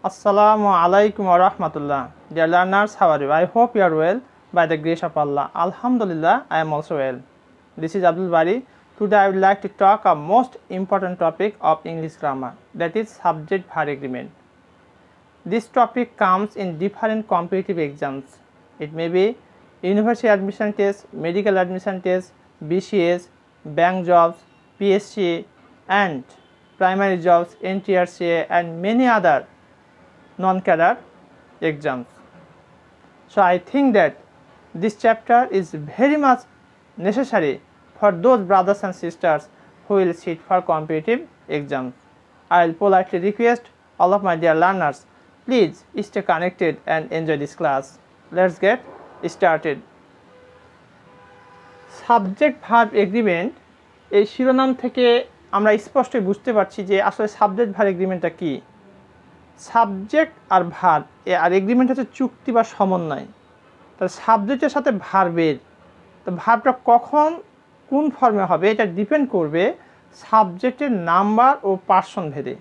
Assalamu alaikum wa rahmatullah. Dear learners, how are you? I hope you are well by the grace of Allah. Alhamdulillah, I am also well. This is Abdul Bari. Today I would like to talk a most important topic of English grammar, that is subject-verb agreement. This topic comes in different competitive exams. It may be university admission test, medical admission test, BCS, bank jobs, PSC, and primary jobs, NTRCA, and many other non-cadre exams. So I think that this chapter is very much necessary for those brothers and sisters who will sit for competitive exams. I will politely request all of my dear learners, please stay connected and enjoy this class. Let's get started. Subject verb agreement এই শিরোনাম থেকে আমরা স্পষ্টই বুঝতে পারছি যে আসলে subject verb এগ্রিমেন্টটা কি। Subject আর verb আর agreement হচ্ছে চুক্তি বা সমন্বয়। তাহলে সাবজেক্টের সাথে ভার্বের, তো ভার্বটা কখন কোন ফর্মে হবে এটা ডিপেন্ড করবে সাবজেক্টের নাম্বার ও পার্সন ভেদে।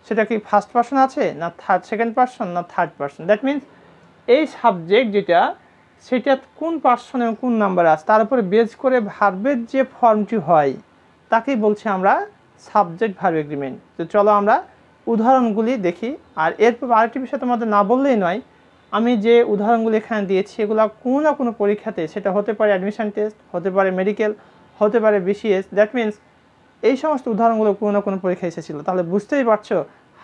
সেটা কি ফার্স্ট পার্সন আছে না সেকেন্ড পার্সন না থার্ড পার্সন। দ্যাট মিনস এই সাবজেক্ট যেটা সেটা কোন পার্সন এবং কোন নাম্বারে আছে তার উপরে বেস করে ভার্বের যে ফর্মটি হয় তাকেই বলছি আমরা সাবজেক্ট ভার্ব এগ্রিমেন্ট। তো চলো আমরা উদাহরণগুলি দেখি। আর এরপর আরেকটি বিষয় তোমাদের না বললেই নয়, আমি যে উদাহরণগুলি এখানে দিয়েছি এগুলো কোনো না কোনো পরীক্ষাতে, সেটা হতে পারে অ্যাডমিশন টেস্ট, হতে পারে মেডিকেল, হতে পারে বিসিএস, দ্যাট মিনস এই সমস্ত উদাহরণগুলো কোনো না কোনো পরীক্ষায় এসেছিলো। তাহলে বুঝতেই পারছো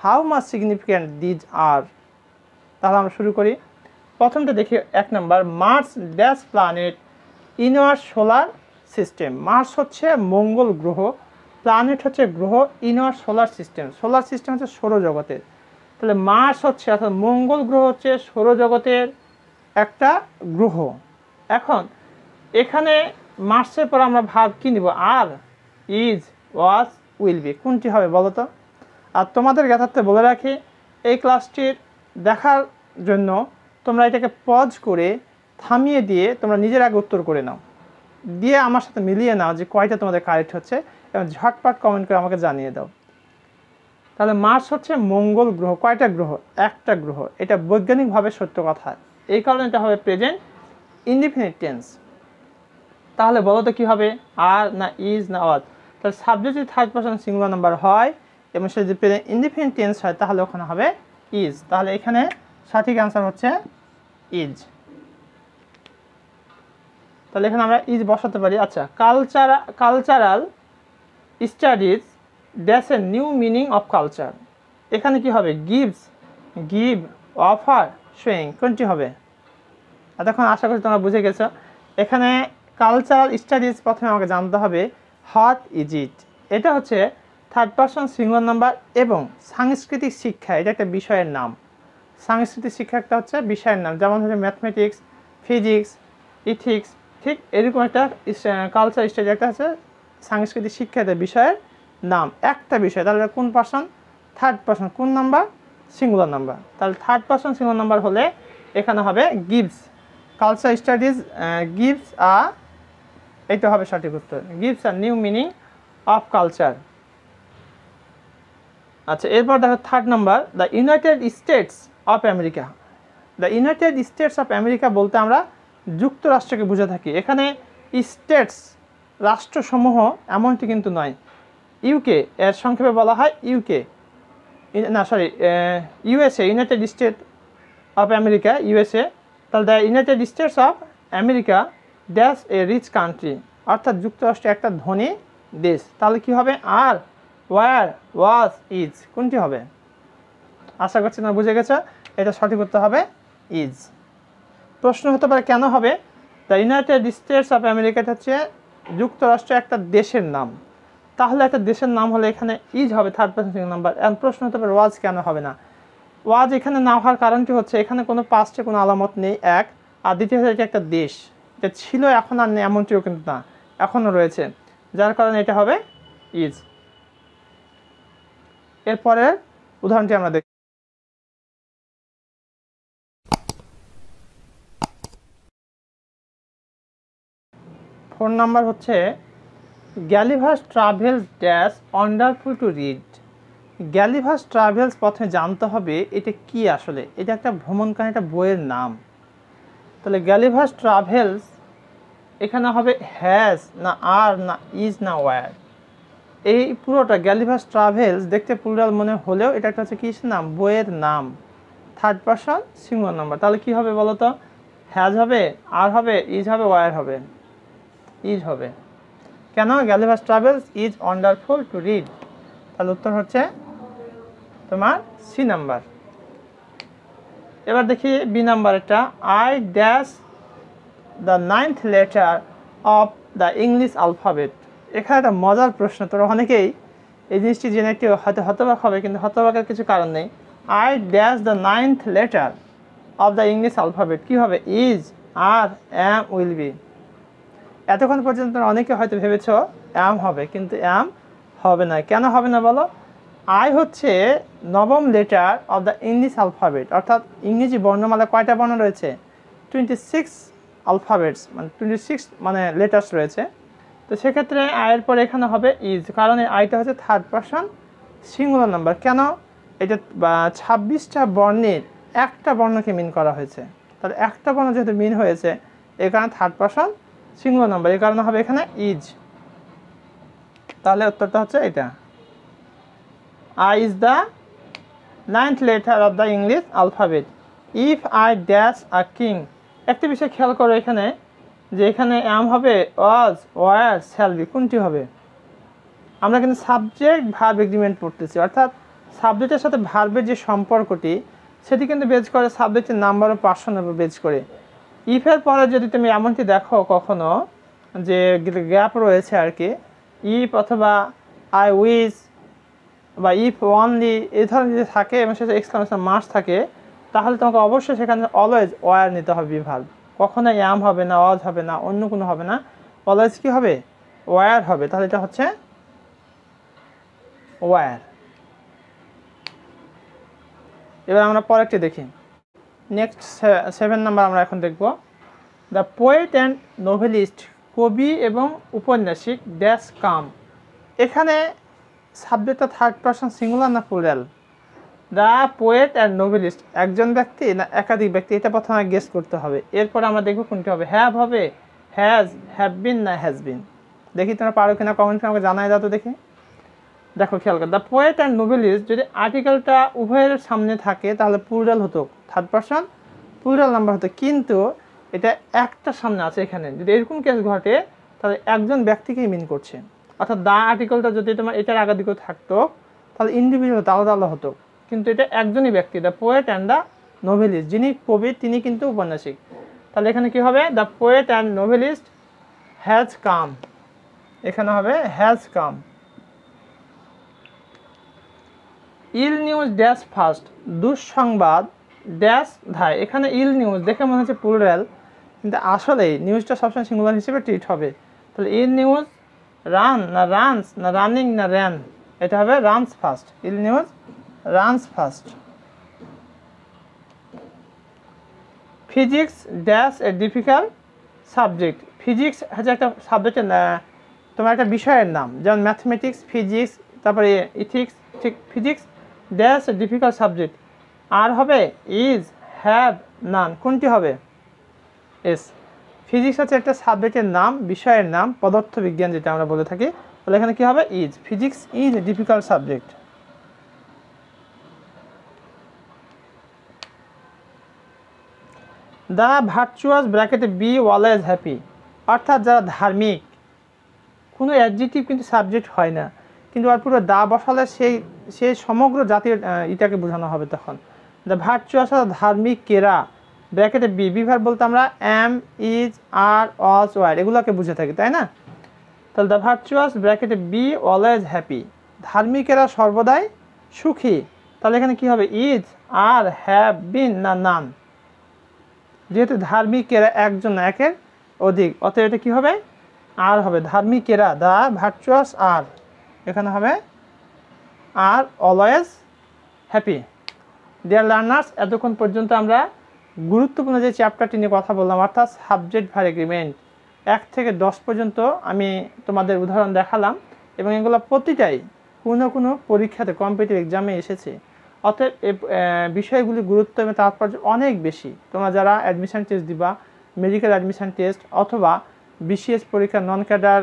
how much significant these are. তাহলে আমরা শুরু করি। প্রথমটা দেখি 1 নম্বর, Mars dash planet in our solar system. Mars হচ্ছে মঙ্গল গ্রহ, প্ল্যানেট হচ্ছে গ্রহ, in our solar system. Solar system হচ্ছে সৌরজগতের। তাহলে মার্স হচ্ছে অর্থাৎ মঙ্গল গ্রহ হচ্ছে সৌরজগতের একটা গ্রহ। এখন এখানে মার্সের পর আমরা ভার্ব কি নিব? আর, ইজ, ওয়াজ, উইল বি, কোনটি হবে বলো তো? আর তোমাদের জ্ঞাতার্থে বলে রাখি, এই ক্লাসটির দেখার জন্য তোমরা এটাকে পজ করে থামিয়ে দিয়ে তোমরা নিজের আগে উত্তর করে নাও, দিয়ে আমার সাথে মিলিয়ে নাও যে কয়টা তোমাদের কারেক্ট হচ্ছে এবং ঝটপট কমেন্ট করে আমাকে জানিয়ে দাও। তাহলে মার্স হচ্ছে মঙ্গল গ্রহ। কয়টা গ্রহ? একটা গ্রহ। এটা বৈজ্ঞানিকভাবে সত্য কথা, এই কারণে এটা হবে প্রেজেন্ট ইনডিফিনিট টেন্স। তাহলে বলো তো কী হবে? আর না ইজ না ওয়াজ? তাহলে সাবজেক্ট যদি থার্ড পারসন সিঙ্গুলার নাম্বার হয় এবং সে যদি প্রেজেন্ট ইনডিফিনিট টেন্স হয় তাহলে ওখানে হবে ইজ। তাহলে এখানে সঠিক অ্যান্সার হচ্ছে ইজ। তাহলে এখানে আমরা ইজ বসাতে পারি। আচ্ছা, cultural studies dash a new meaning of culture. এখানে কি হবে? গিভস, গিভ, অফার, শোয়িং, কোনটি হবে? এতক্ষণ আশা করি তোমরা বুঝে গেছো। এখানে কালচারাল স্টাডিজ প্রথমে আমাকে জানতে হবে হোয়াট ইজ ইট। এটা হচ্ছে থার্ড পারসন সিঙ্গুলার নাম্বার এবং সাংস্কৃতিক শিক্ষা, এটা একটা বিষয়ের নাম। সাংস্কৃতিক শিক্ষা একটা হচ্ছে বিষয়ের নাম, যেমন হচ্ছে ম্যাথমেটিক্স, ফিজিক্স, ইথিক্স, ঠিক এরকম একটা কালচার স্টাডি একটা হচ্ছে সাংস্কৃতিক শিক্ষা, একটা বিষয়ের নাম, একটা বিষয়। তাহলে কোন পারসন? Third person. কোন নাম্বার? Singular number. তাহলে থার্ড পারসন সিঙ্গুলার নাম্বার হলে এখানে হবে গিভস। কালচার স্টাডিজ গিভস আ, এইটা হবে সঠিক উত্তর, gives a new meaning of culture. আচ্ছা, এরপর দেখো third number, the United States of America. The United States of America বলতে আমরা যুক্তরাষ্ট্রকে বুঝে থাকি। এখানে স্টেটস রাষ্ট্রসমূহ এমনটি কিন্তু নয়। ইউকে এর সংক্ষেপে বলা হয় ইউকে, না sorry USA, United State of America, USA. তাহলে the United States of America dash a rich country, অর্থাৎ যুক্তরাষ্ট্র একটা ধনী দেশ। তাহলে কি হবে? আর, ওয়ার, ওয়াজ, ইজ, কোনটি হবে? আশা করছি না বুঝে গেছো। এটা সঠিক উত্তর হবে ইজ। প্রশ্ন হতে পারে কেন হবে? The United States of America হচ্ছে যুক্তরাষ্ট্র একটা দেশের নাম। তাহলে একটা দেশের নাম হলে এখানে ইজ হবে থার্ড পারসন সিঙ্গুলার নাম্বার। এখন প্রশ্ন হতে পারে ওয়াজ কেন হবে না? ওয়াজ এখানে না হওয়ার কারণটি হচ্ছে এখানে কোনো পাস্টে কোনো আলামত নেই, এক। আর দ্বিতীয় হচ্ছে এটা একটা দেশ, এটা ছিল এখন আর নেই এমনটিও কিন্তু না, এখনও রয়েছে, যার কারণে এটা হবে ইজ। এরপরে উদাহরণটি আমরা দেখি। 4 নাম্বার হচ্ছে Gulliver's Travels dash wonderful to read. Gulliver's Travels প্রথমে জানতে হবে এটা কি আসলে। এটা একটা ভ্রমণকারী একটা বইয়ের নাম। তাহলে গ্যালিভাস ট্রাভেলস এখানে হবে হ্যাজ না আর না ইজ না ওয়্যার। এই পুরোটা গ্যালিভাস ট্রাভেলস দেখতে প্লুরাল মনে হলেও এটা একটা হচ্ছে কিসের নাম, বইয়ের নাম, থার্ড পারসন সিঙ্গুলার নাম্বার। তাহলে কি হবে বলো তো, হ্যাজ হবে, আর হবে, ইজ হবে, ওয়্যার হবে, ইজ হবে। কেন, Gulliver's Travels is wonderful to read. তাহলে উত্তর হচ্ছে তোমার সি নাম্বার। এবার দেখি বি নাম্বারটা, I dash the 9th letter of the English alphabet. এখানে একটা মজার প্রশ্ন, তোরা অনেকেই এই জিনিসটি জেনে একটু হয়তো হতবাক হবে, কিন্তু হতবাকের কিছু কারণ নেই। I dash the 9th letter of the English alphabet কী হবে, is, are, am, will be. এতক্ষণ পর্যন্ত তোমরা অনেকে হয়তো ভেবেছ অ্যাম হবে, কিন্তু অ্যাম হবে না। কেন হবে না বলো, আই হচ্ছে 9ম letter of the English alphabet, অর্থাৎ ইংরেজি বর্ণমালা কয়টা বর্ণ রয়েছে, 26 আলফাবেটস, মানে 26 মানে লেটার্স রয়েছে। তো সেক্ষেত্রে আয়ের পরে এখানে হবে ইজ, কারণ এই আইটা হচ্ছে থার্ড পারসন সিঙ্গুলার নাম্বার। কেন, এটা 26টা বর্ণের একটা বর্ণকে মিন করা হয়েছে। তাহলে একটা বর্ণ যেহেতু মিন হয়েছে, এই কারণে থার্ড পারসন সিঙ্গুলার নাম্বার, এই কারণে হবে এখানে ইজ। তাহলে উত্তরটা হচ্ছে এটা, I is the 9th letter of the English alphabet. If I dash a king, একটা বিষয় খেয়াল করো এখানে, যে এখানে am হবে, was, were, shall be, কোনটি হবে? আমরা কিন্তু সাবজেক্ট ভার্ব এগ্রিমেন্ট পড়তেছি, অর্থাৎ সাবজেক্টের সাথে ভার্বের যে সম্পর্কটি সেটি কিন্তু বেজ করে সাবজেক্টের নাম্বার ও পার্সনের উপর বেজ করে। ইফের পরে যদি তুমি এমনটি দেখো কখনো যে গ্যাপ রয়েছে আর কি, ইফ অথবা আই উইশ বা ইফ ওয়ানলি এই ধরনের যদি থাকে এবং সেটা এক্সক্লামেশন মার্ক থাকে, তাহলে তোমাকে অবশ্যই সেখানে অলওয়েজ ওয়্যার নিতে হবে ভার্ব। কখনো অ্যাম হবে না, ওয়াজ হবে না, অন্য কোনো হবে না, অলওয়েজ কি হবে, ওয়্যার হবে। তাহলে এটা হচ্ছে ওয়্যার। এবার আমরা পরেরটি দেখি, নেক্সট 7 নাম্বার আমরা এখন দেখব, দ্য পোয়েট অ্যান্ড নোভেলিস্ট, কবি এবং উপন্যাসিক ড্যাশ কাম। এখানে সাবজেক্টটা থার্ড পারসন সিঙ্গুলার না plural, the poet and novelist একজন ব্যক্তি না একাধিক ব্যক্তি, এটা প্রথমে গেস করতে হবে। এরপর আমরা দেখব কোনটি হবে, হ্যাভ হবে, হ্যাজ, হ্যাভ বিন না হ্যাজ বিন। দেখি তোমরা পারো কিনা, কমেন্টে আমাকে জানাই দাও তো দেখি। দেখো খেয়াল করো, দ্য পোয়েট অ্যান্ড নোভেলিস্ট যদি আর্টিকেলটা উভয়ের সামনে থাকে তাহলে প্লুরাল হতো, থার্ড পারসন প্লুরাল নাম্বার হতো, কিন্তু এটা একটা সামনে আছে। এখানে যদি এরকম কেস ঘটে তাহলে একজন ব্যক্তিকেই মিন করছে, অর্থাৎ দা আর্টিকেলটা যদি তোমার এটার আগাদিকেও থাকতো তাহলে ইন্ডিভিজুয়াল হতো, আলাদা আলাদা হতো, কিন্তু এটা একজনই ব্যক্তি, the poet and the novelist, যিনি কবি তিনি কিন্তু উপন্যাসিক। তাহলে এখানে কি হবে, the poet and novelist has come, এখানে হবে has come. Ill news dash first, দুঃসংবাদ ড্যাশ ধায়। এখানে ইল নিউজ দেখে মনে হচ্ছে প্লুরাল, কিন্তু আসলে নিউজটা সবসময় সিঙ্গুলার হিসেবে ট্রিট হবে। তাহলে ইল নিউজ রান না রানস না রানিং না র্যান, এটা হবে runs first, ill news runs first. Physics dash a difficult subject, physics হচ্ছে একটা সাবজেক্টের তোমার একটা বিষয়ের নাম, যেমন ম্যাথমেটিক্স, ফিজিক্স, তারপরে ইথিক্স, ঠিক physics dash a difficult subject. আর হবে ইজ, হ্যাভ, নান, কোনটি হবে, এস। ফিজিক্স হচ্ছে একটা সাবজেক্টের নাম, বিষয়ের নাম, পদার্থবিজ্ঞান যেটা আমরা বলে থাকি, তাহলে এখানে কি হবে, is. Physics is a difficult subject. The virtuous ব্র্যাকেটে বি অলওয়েজ হ্যাপি, অর্থাৎ যারা ধার্মিক, কোনো অ্যাডজেক্টিভ কিন্তু সাবজেক্ট হয় না, কিন্তু আর পুরো দা বসালে সেই সমগ্র জাতির এটাকে বোঝানো হবে তখন। দ্য ভার্চুয়াস ধার্মিক কেরা, ব্র্যাকেটে বি, বিভার বলতে আমরা M, is, R, Aja, war এগুলোকে বুঝে থাকি, তাই না। তাহলে দ্য ভার্চুয়াস ব্র্যাকেটে বি অলওয়েজ হ্যাপি, ধার্মিকেরা সর্বদাই সুখী। তাহলে এখানে কি হবে, ইজ, আর, হ্যাভ বিন না নান। যেহেতু ধার্মিকেরা একজন না একের অধিক, অতএব এটা কি হবে, আর হবে, ধার্মিকেরা দ্য ভার্চুয়াস আর, এখানে হবে are always happy. Dear learners, এতক্ষণ পর্যন্ত আমরা গুরুত্বপূর্ণ যে চ্যাপ্টারটি নিয়ে কথা বললাম, অর্থাৎ সাবজেক্ট ভার এগ্রিমেন্ট 1 থেকে 10 পর্যন্ত আমি তোমাদের উদাহরণ দেখালাম, এবং এগুলো প্রতিটাই কোনো পরীক্ষাতে কম্পিটিটিভ এক্সামে এসেছে। অতএব এই বিষয়গুলি গুরুত্ব এবং তাৎপর্য অনেক বেশি। তোমরা যারা অ্যাডমিশন টেস্ট দিবা, মেডিকেল অ্যাডমিশন টেস্ট অথবা বিসিএস পরীক্ষা, নন ক্যাডার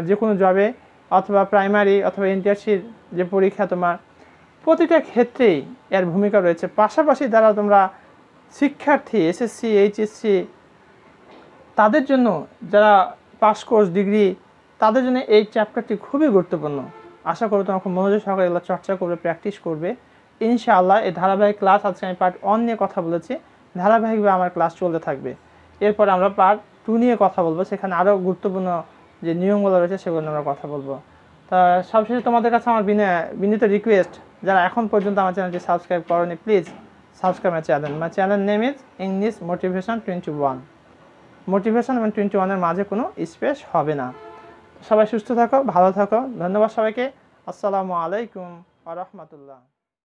যে কোনো জবে অথবা প্রাইমারি অথবা এনটিআরসির যে পরীক্ষা, তোমার প্রতিটা ক্ষেত্রেই এর ভূমিকা রয়েছে। পাশাপাশি যারা তোমরা শিক্ষার্থী এসএসসি, এইচএসসি, তাদের জন্য যারা পাস কোর্স, ডিগ্রি, তাদের জন্য এই চ্যাপ্টারটি খুবই গুরুত্বপূর্ণ। আশা করি তোমরা খুব মনোযোগ সহকারে এগুলো চর্চা করবে, প্র্যাকটিস করবে ইনশাআল্লাহ। এই ধারাবাহিক ক্লাস, আজকে আমি পার্ট 1 নিয়ে কথা বলেছি, ধারাবাহিকভাবে আমার ক্লাস চলতে থাকবে। এরপর আমরা পার্ট 2 নিয়ে কথা বলবো, সেখানে আরও গুরুত্বপূর্ণ যে নিয়মগুলো রয়েছে সেগুলো নিয়ে আমরা কথা বলবো। তা সবশেষে তোমাদের কাছে আমার বিনীত রিকোয়েস্ট, যারা এখন পর্যন্ত আমার চ্যানেলটি সাবস্ক্রাইব করোনি, please subscribe my channel. My channel name is English motivation 21। Motivation এবং 21-এর মাঝে কোনো স্পেস হবে না। সবাই সুস্থ থাকো, ভালো থাকো। ধন্যবাদ সবাইকে। আসসালামু আলাইকুম ওয়া রাহমাতুল্লাহ।